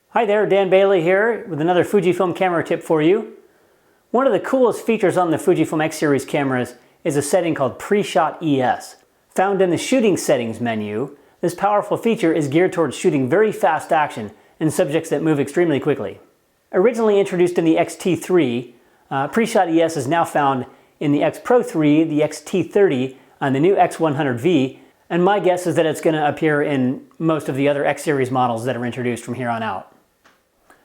Hi there, Dan Bailey here with another Fujifilm camera tip for you. One of the coolest features on the Fujifilm X series cameras is a setting called Pre-Shot ES. Found in the shooting settings menu, this powerful feature is geared towards shooting very fast action in subjects that move extremely quickly. Originally introduced in the X-T3, Pre-Shot ES is now found in the X Pro 3, the X-T30, and the new X100V, and my guess is that it's going to appear in most of the other X series models that are introduced from here on out.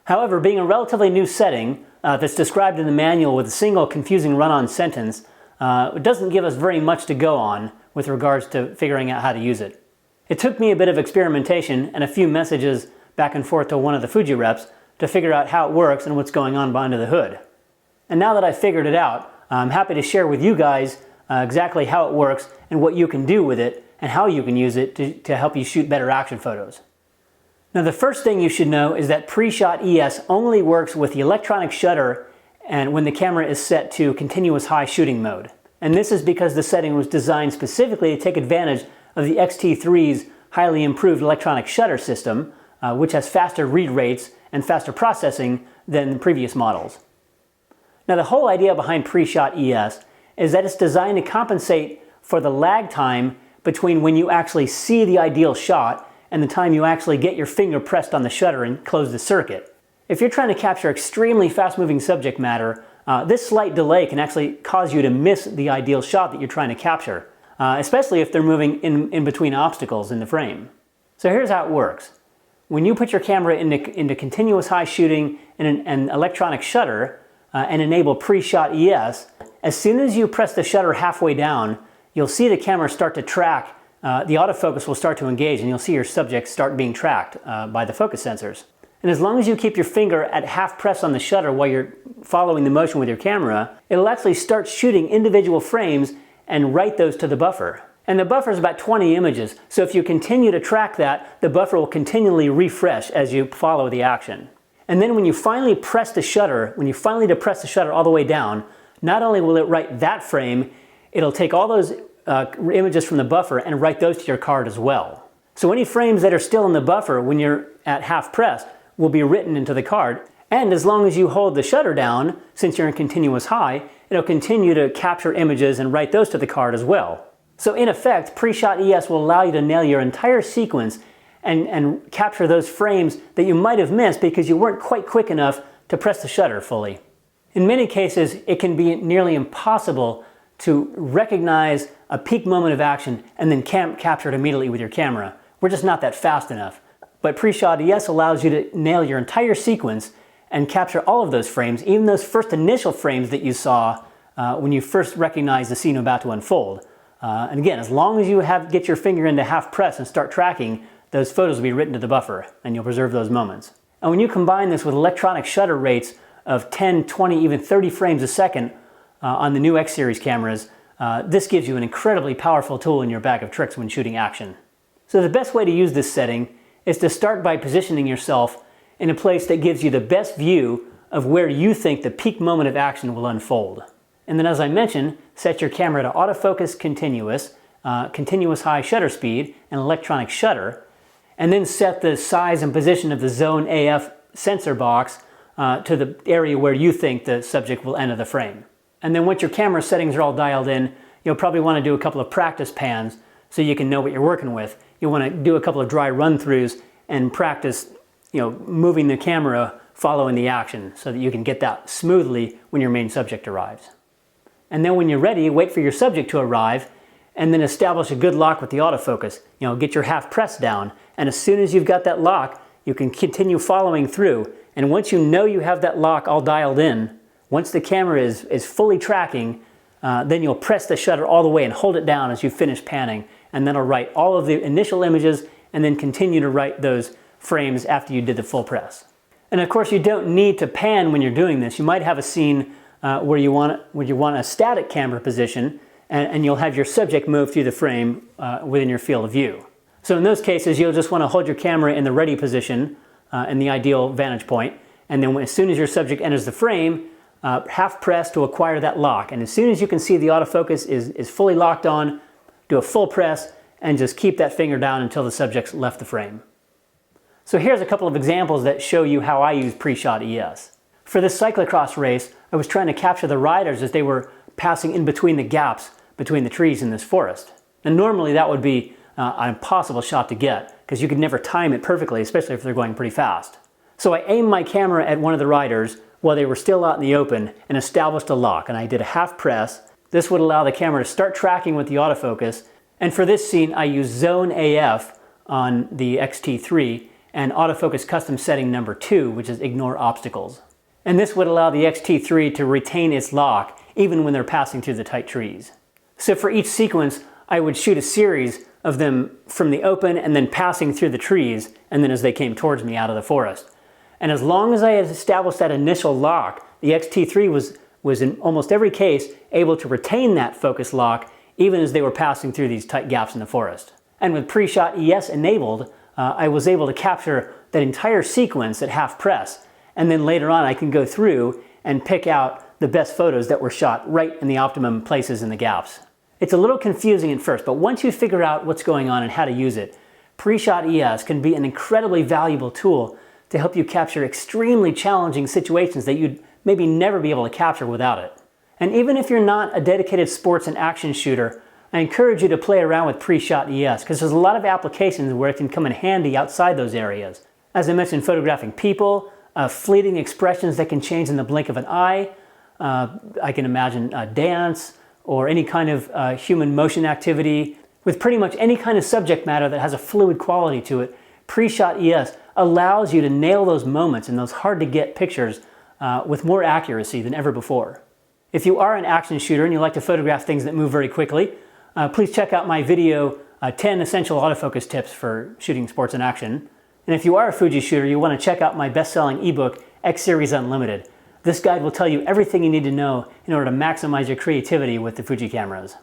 However, being a relatively new setting that's described in the manual with a single confusing run-on sentence, it doesn't give us very much to go on with regards to figuring out how to use it. It took me a bit of experimentation and a few messages back and forth to one of the Fuji reps to figure out how it works and what's going on behind the hood. And now that I've figured it out, I'm happy to share with you guys exactly how it works and what you can do with it and how you can use it to help you shoot better action photos. Now, the first thing you should know is that Pre-Shot ES only works with the electronic shutter and when the camera is set to continuous high shooting mode. And this is because the setting was designed specifically to take advantage of the X-T3's highly improved electronic shutter system, which has faster read rates and faster processing than the previous models. Now, the whole idea behind Pre-Shot ES is that it's designed to compensate for the lag time between when you actually see the ideal shot and the time you actually get your finger pressed on the shutter and close the circuit. If you're trying to capture extremely fast-moving subject matter, this slight delay can actually cause you to miss the ideal shot that you're trying to capture, especially if they're moving in between obstacles in the frame. So here's how it works. When you put your camera into continuous high shooting and an electronic shutter and enable Pre-Shot ES, as soon as you press the shutter halfway down, you'll see the camera start to track. The autofocus will start to engage and you'll see your subject start being tracked by the focus sensors. And as long as you keep your finger at half press on the shutter while you're following the motion with your camera, it'll actually start shooting individual frames and write those to the buffer. And the buffer is about 20 images, so if you continue to track that, the buffer will continually refresh as you follow the action. And then when you finally depress the shutter all the way down, not only will it write that frame, it'll take all those images from the buffer and write those to your card as well. So any frames that are still in the buffer when you're at half pressed will be written into the card, and as long as you hold the shutter down, since you're in continuous high, it'll continue to capture images and write those to the card as well. So in effect, Pre-Shot ES will allow you to nail your entire sequence and capture those frames that you might have missed because you weren't quite quick enough to press the shutter fully. In many cases, it can be nearly impossible to recognize a peak moment of action and then capture it immediately with your camera. We're just not that fast enough. But Pre-Shot ES allows you to nail your entire sequence and capture all of those frames, even those first initial frames that you saw when you first recognized the scene about to unfold. And again, as long as you get your finger into half press and start tracking, those photos will be written to the buffer and you'll preserve those moments. And when you combine this with electronic shutter rates of 10, 20, even 30 frames a second on the new X series cameras, this gives you an incredibly powerful tool in your bag of tricks when shooting action. So the best way to use this setting is to start by positioning yourself in a place that gives you the best view of where you think the peak moment of action will unfold. And then, as I mentioned, set your camera to autofocus continuous, continuous high shutter speed, and electronic shutter, and then set the size and position of the Zone AF sensor box to the area where you think the subject will enter the frame. And then once your camera settings are all dialed in, you'll probably want to do a couple of practice pans so you can know what you're working with. You'll want to do a couple of dry run-throughs and practice, moving the camera following the action so that you can get that smoothly when your main subject arrives. And then when you're ready, wait for your subject to arrive and then establish a good lock with the autofocus. Get your half press down, and as soon as you've got that lock, you can continue following through. And once you know you have that lock all dialed in, once the camera is fully tracking, then you'll press the shutter all the way and hold it down as you finish panning, and then it'll write all of the initial images and then continue to write those frames after you did the full press. And of course, you don't need to pan when you're doing this. You might have a scene where you want a static camera position, and you'll have your subject move through the frame within your field of view. So in those cases, you'll just want to hold your camera in the ready position in the ideal vantage point, and then as soon as your subject enters the frame, half press to acquire that lock. And as soon as you can see the autofocus is fully locked on, do a full press, and just keep that finger down until the subject's left the frame. So here's a couple of examples that show you how I use pre-shot ES. For this cyclocross race, I was trying to capture the riders as they were passing in between the gaps between the trees in this forest. And normally that would be an impossible shot to get, because you could never time it perfectly, especially if they're going pretty fast. So I aimed my camera at one of the riders while they were still out in the open and established a lock, and I did a half press. This would allow the camera to start tracking with the autofocus, and for this scene I used Zone AF on the X-T3 and autofocus custom setting number 2, which is ignore obstacles. And this would allow the X-T3 to retain its lock even when they're passing through the tight trees. So for each sequence, I would shoot a series of them from the open and then passing through the trees, and then as they came towards me out of the forest. And as long as I had established that initial lock, the X-T3 was in almost every case able to retain that focus lock even as they were passing through these tight gaps in the forest. And with pre-shot ES enabled, I was able to capture that entire sequence at half press, and then later on I can go through and pick out the best photos that were shot right in the optimum places in the gaps. It's a little confusing at first, but once you figure out what's going on and how to use it, pre-shot ES can be an incredibly valuable tool to help you capture extremely challenging situations that you'd maybe never be able to capture without it. And even if you're not a dedicated sports and action shooter, I encourage you to play around with pre-shot ES, because there's a lot of applications where it can come in handy outside those areas. As I mentioned, photographing people, fleeting expressions that can change in the blink of an eye. I can imagine dance or any kind of human motion activity. With pretty much any kind of subject matter that has a fluid quality to it, pre-shot ES allows you to nail those moments and those hard-to-get pictures with more accuracy than ever before. If you are an action shooter and you like to photograph things that move very quickly, please check out my video, 10 Essential Autofocus Tips for Shooting Sports in Action. And if you are a Fuji shooter, you want to check out my best-selling ebook, X-Series Unlimited. This guide will tell you everything you need to know in order to maximize your creativity with the Fuji cameras.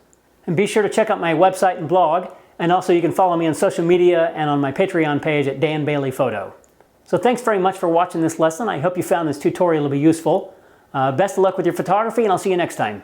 And be sure to check out my website and blog, and also you can follow me on social media and on my Patreon page at Dan Bailey Photo. So thanks very much for watching this lesson. I hope you found this tutorial to be useful. Best of luck with your photography, and I'll see you next time.